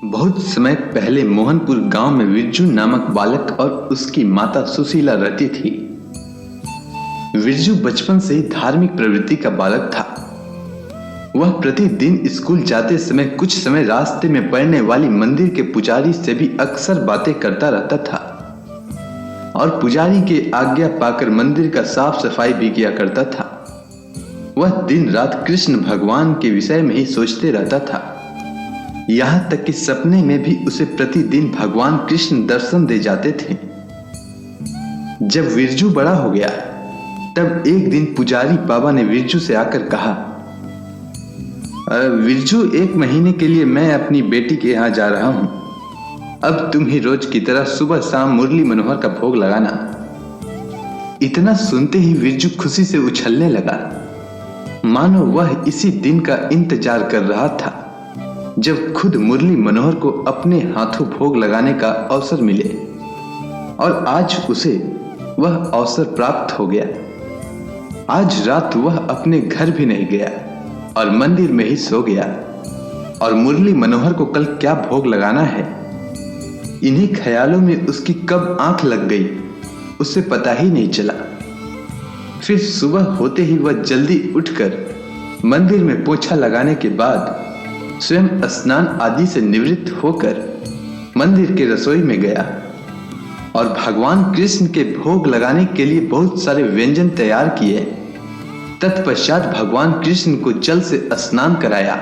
बहुत समय पहले मोहनपुर गांव में विरजू नामक बालक और उसकी माता सुशीला रहती थी। विरजू बचपन से ही धार्मिक प्रवृत्ति का बालक था। वह प्रतिदिन स्कूल जाते समय कुछ समय रास्ते में पड़ने वाली मंदिर के पुजारी से भी अक्सर बातें करता रहता था और पुजारी की आज्ञा पाकर मंदिर का साफ सफाई भी किया करता था। वह दिन रात कृष्ण भगवान के विषय में ही सोचते रहता था। यहाँ तक कि सपने में भी उसे प्रतिदिन भगवान कृष्ण दर्शन दे जाते थे। जब विरजू बड़ा हो गया तब एक दिन पुजारी बाबा ने विरजू से आकर कहा, विरजू, 1 महीने के लिए मैं अपनी बेटी के यहाँ जा रहा हूं। अब तुम ही रोज की तरह सुबह शाम मुरली मनोहर का भोग लगाना। इतना सुनते ही विरजू खुशी से उछलने लगा, मानो वह इसी दिन का इंतजार कर रहा था जब खुद मुरली मनोहर को अपने हाथों भोग लगाने का अवसर मिले। और आज उसे वह अवसर प्राप्त हो गया। आज रात वह अपने घर भी नहीं गया और मंदिर में ही सो गया। और मुरली मनोहर को कल क्या भोग लगाना है, इन्हीं ख्यालों में उसकी कब आंख लग गई उसे पता ही नहीं चला। फिर सुबह होते ही वह जल्दी उठकर मंदिर में पोछा लगाने के बाद स्वयं स्नान आदि से निवृत्त होकर मंदिर के रसोई में गया और भगवान कृष्ण के भोग लगाने के लिए बहुत सारे व्यंजन तैयार किए। तत्पश्चात भगवान कृष्ण को जल से स्नान कराया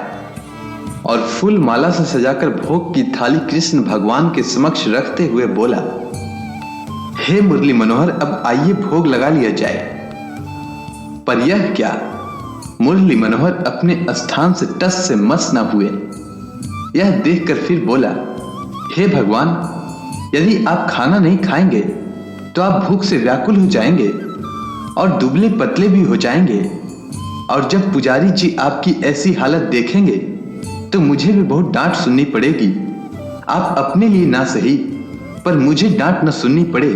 और फूल माला से सजाकर भोग की थाली कृष्ण भगवान के समक्ष रखते हुए बोला, हे मुरली मनोहर, अब आइए भोग लगा लिया जाए। पर यह क्या, मुरली मनोहर अपने स्थान से टस से मस न हुए। यह देखकर फिर बोला, हे भगवान, यदि आप खाना नहीं खाएंगे तो आप भूख से व्याकुल हो जाएंगे और दुबले पतले भी हो जाएंगे। और जब पुजारी जी आपकी ऐसी हालत देखेंगे तो मुझे भी बहुत डांट सुननी पड़ेगी। आप अपने लिए ना सही पर मुझे डांट न सुननी पड़े,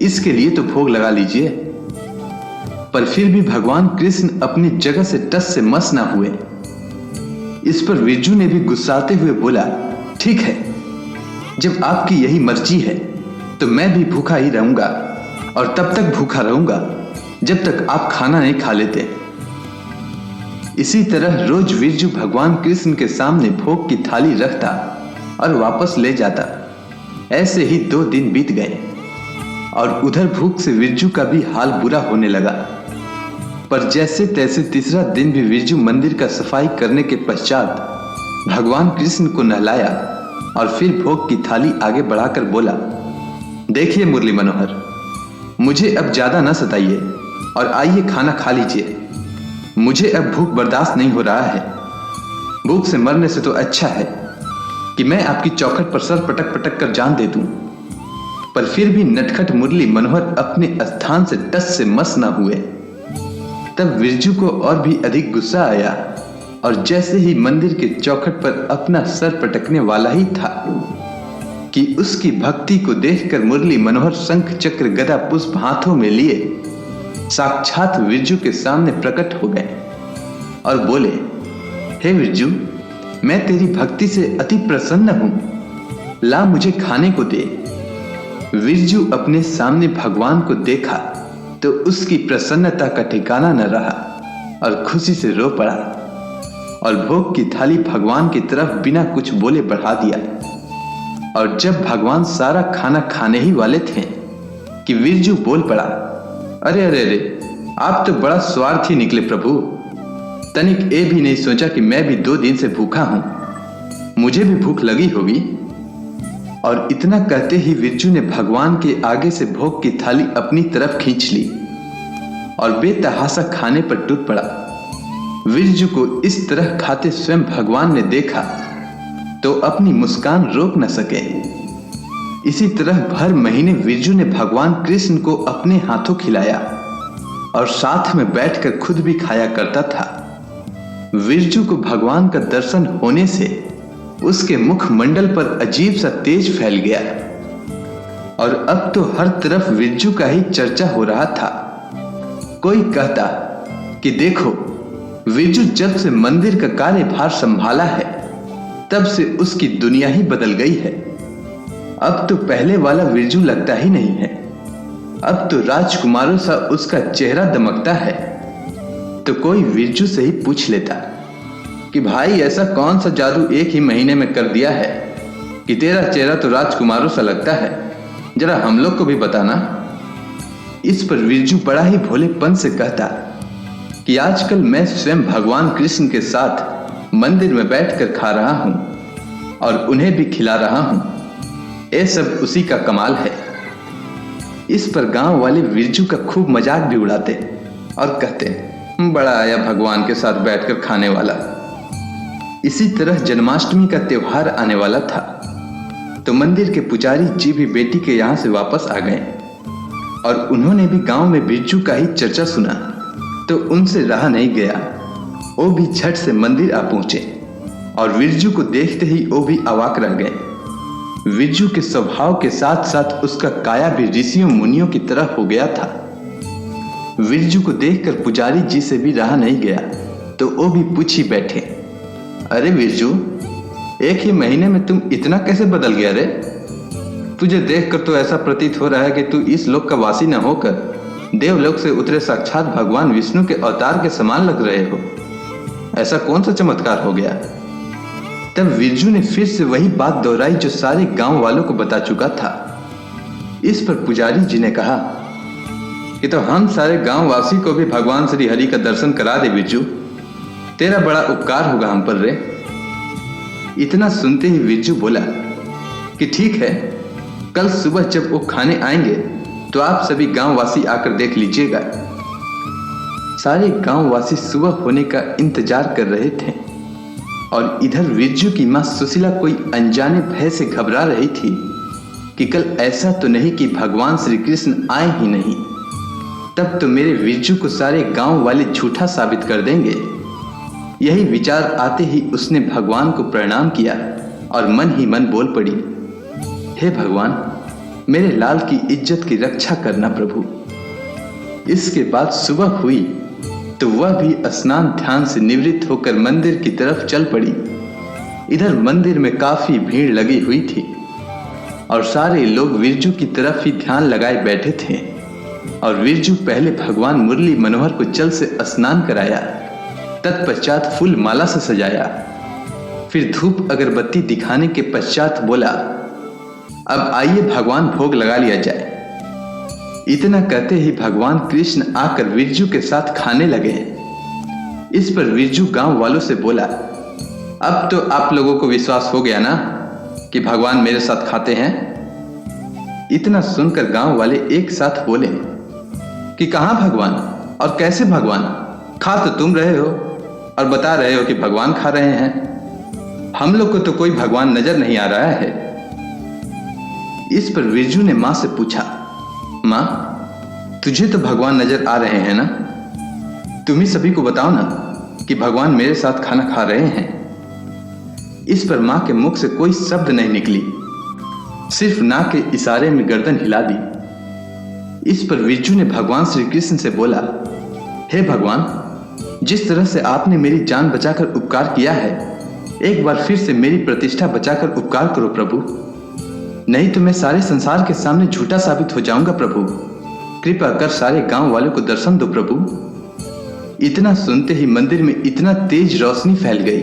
इसके लिए तो भोग लगा लीजिए। पर फिर भी भगवान कृष्ण अपनी जगह से टस से मस ना हुए। इस पर विरजू ने भी गुस्साते हुए बोला, ठीक है, जब आपकी यही मर्जी है तो मैं भी भूखा ही रहूंगा और तब तक भूखा रहूंगा जब तक आप खाना नहीं खा लेते। इसी तरह रोज विरजू भगवान कृष्ण के सामने भोग की थाली रखता और वापस ले जाता। ऐसे ही 2 दिन बीत गए और उधर भूख से विरजू का भी हाल बुरा होने लगा। पर जैसे तैसे तीसरा दिन भी विरजू मंदिर का सफाई करने के पश्चात भगवान कृष्ण को नहलाया और फिर भोग की थाली आगे बढ़ाकर बोला, देखिए मुरली मनोहर, मुझे अब ज्यादा न सताइए और आइए खाना खा लीजिए। मुझे अब भूख बर्दाश्त नहीं हो रहा है। भूख से मरने से तो अच्छा है कि मैं आपकी चौखट पर सर पटक पटक कर जान दे दूं। पर फिर भी नटखट मुरली मनोहर अपने स्थान से टस से मस न हुए। तब विरजू को और भी अधिक गुस्सा आया और जैसे ही मंदिर के चौखट पर अपना सर पटकने वाला ही था कि उसकी भक्ति को देखकर मुरली मनोहर शंख चक्र गदा पुष्प हाथों में लिए साक्षात विरजू के सामने प्रकट हो गए और बोले, हे विरजू, मैं तेरी भक्ति से अति प्रसन्न हूं, ला मुझे खाने को दे। विरजू अपने सामने भगवान को देखा तो उसकी प्रसन्नता का ठिकाना न रहा और खुशी से रो पड़ा और भोग की थाली भगवान की तरफ बिना कुछ बोले बढ़ा दिया। और जब भगवान सारा खाना खाने ही वाले थे कि विरजू बोल पड़ा, अरे अरे अरे, आप तो बड़ा स्वार्थी निकले प्रभु। तनिक ये भी नहीं सोचा कि मैं भी 2 दिन से भूखा हूं, मुझे भी भूख लगी होगी। और इतना कहते ही विरजू ने भगवान के आगे से भोग की थाली अपनी तरफ खींच ली और बेतहाशा खाने पर टूट पड़ा। विरजू को इस तरह खाते स्वयं भगवान ने देखा तो अपनी मुस्कान रोक न सके। इसी तरह भर महीने विरजू ने भगवान कृष्ण को अपने हाथों खिलाया और साथ में बैठकर खुद भी खाया करता था। विरजू को भगवान का दर्शन होने से उसके मुखमंडल पर अजीब सा तेज फैल गया और अब तो हर तरफ विरजू का ही चर्चा हो रहा था। कोई कहता कि देखो, विरजू जब से मंदिर का कार्यभार संभाला है तब से उसकी दुनिया ही बदल गई है। अब तो पहले वाला विरजू लगता ही नहीं है। अब तो राजकुमारों सा उसका चेहरा दमकता है। तो कोई विरजू से ही पूछ लेता कि भाई ऐसा कौन सा जादू एक ही महीने में कर दिया है कि तेरा चेहरा तो राजकुमारों सा लगता है, जरा हम लोग को भी बताना। इस पर विरजू बड़ा ही भोलेपन से कहता कि आजकल मैं स्वयं भगवान कृष्ण के साथ मंदिर में बैठकर खा रहा हूं और उन्हें भी खिला रहा हूं। ये सब उसी का कमाल है। इस पर गांव वाले विरजू का खूब मजाक भी उड़ाते और कहते, बड़ा आया भगवान के साथ बैठकर खाने वाला। इसी तरह जन्माष्टमी का त्योहार आने वाला था तो मंदिर के पुजारी जी भी बेटी के यहां से वापस आ गए और उन्होंने भी गांव में बिरजू का ही चर्चा सुना तो उनसे रहा नहीं गया। वो भी झट से मंदिर आ पहुंचे और विरजू को देखते ही वो भी अवाक रह गए। विरजू के स्वभाव के साथ साथ उसका काया भी ऋषियों मुनियों की तरह हो गया था। विरजू को देखकर पुजारी जी से भी रहा नहीं गया तो वो भी पूछ ही बैठे, अरे विरजू, एक ही महीने में तुम इतना कैसे बदल गया रे? तुझे देखकर तो ऐसा प्रतीत हो रहा है कि तू इस लोक का वासी न होकर देवलोक से उतरे साक्षात भगवान विष्णु के अवतार के समान लग रहे हो। ऐसा कौन सा चमत्कार हो गया? तब विरजू ने फिर से वही बात दोहराई जो सारे गांव वालों को बता चुका था। इस पर पुजारी जी ने कहा कि तो हम सारे गांव वासी को भी भगवान श्री हरि का दर्शन करा दे विरजू, तेरा बड़ा उपकार होगा हम पर रे। इतना सुनते ही विरजू बोला कि ठीक है, कल सुबह जब वो खाने आएंगे तो आप सभी गांव वासी आकर देख लीजिएगा। सारे गांव वासी सुबह होने का इंतजार कर रहे थे और इधर विरजू की मां सुशीला कोई अनजाने भय से घबरा रही थी कि कल ऐसा तो नहीं कि भगवान श्री कृष्ण आए ही नहीं, तब तो मेरे विरजू को सारे गांव वाले झूठा साबित कर देंगे। यही विचार आते ही उसने भगवान को प्रणाम किया और मन ही मन बोल पड़ी, हे भगवान, मेरे लाल की इज्जत की रक्षा करना प्रभु। इसके बाद सुबह हुई तो वह भी स्नान ध्यान से निवृत्त होकर मंदिर की तरफ चल पड़ी। इधर मंदिर में काफी भीड़ लगी हुई थी और सारे लोग विरजू की तरफ ही ध्यान लगाए बैठे थे और विरजू पहले भगवान मुरली मनोहर को जल से स्नान कराया, तत्पश्चात फूल माला से सजाया, फिर धूप अगरबत्ती दिखाने के पश्चात बोला, अब आइए भगवान भोग लगा लिया जाए। इतना कहते ही भगवान कृष्ण आकर विरजू के साथ खाने लगे। इस पर विरजू गांव वालों से बोला, अब तो आप लोगों को विश्वास हो गया ना कि भगवान मेरे साथ खाते हैं? इतना सुनकर गांव वाले एक साथ बोले कि कहां भगवान और कैसे भगवान? खा तो तुम रहे हो और बता रहे हो कि भगवान खा रहे हैं। हम लोग को तो कोई भगवान नजर नहीं आ रहा है। इस पर विरजू ने मां से पूछा, मां, तुझे तो भगवान नजर आ रहे हैं ना? तुम ही सभी को बताओ ना कि भगवान मेरे साथ खाना खा रहे हैं। इस पर मां के मुख से कोई शब्द नहीं निकली, सिर्फ नाक के इशारे में गर्दन हिला दी। इस पर विरजू ने भगवान श्री कृष्ण से बोला, हे भगवान, जिस तरह से आपने मेरी जान बचाकर उपकार किया है, एक बार फिर से मेरी प्रतिष्ठा बचाकर उपकार करो प्रभु, नहीं तो मैं सारे संसार के सामने झूठा साबित हो जाऊंगा प्रभु। कृपा कर सारे गांव वालों को दर्शन दो प्रभु। इतना सुनते ही मंदिर में इतना तेज रोशनी फैल गई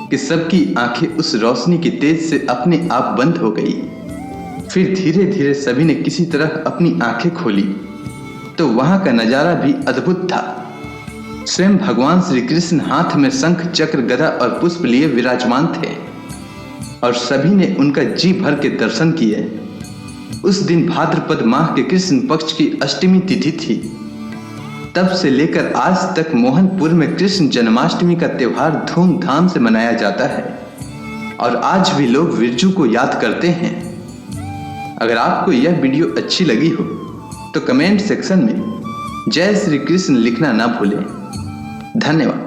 कि सबकी आंखें उस रोशनी की तेज से अपने आप बंद हो गई। फिर धीरे धीरे सभी ने किसी तरह अपनी आंखें खोली तो वहां का नजारा भी अद्भुत था। स्वयं भगवान श्री कृष्ण हाथ में शंख, चक्र, गदा और पुष्प लिए विराजमान थे और सभी ने उनका जी भर के दर्शन किए। उस दिन भाद्रपद माह के कृष्ण पक्ष की अष्टमी तिथि थी। तब से लेकर आज तक मोहनपुर में कृष्ण जन्माष्टमी का त्योहार धूमधाम से मनाया जाता है और आज भी लोग विरजू को याद करते हैं। अगर आपको यह वीडियो अच्छी लगी हो तो कमेंट सेक्शन में जय श्री कृष्ण लिखना ना भूलें। धन्यवाद।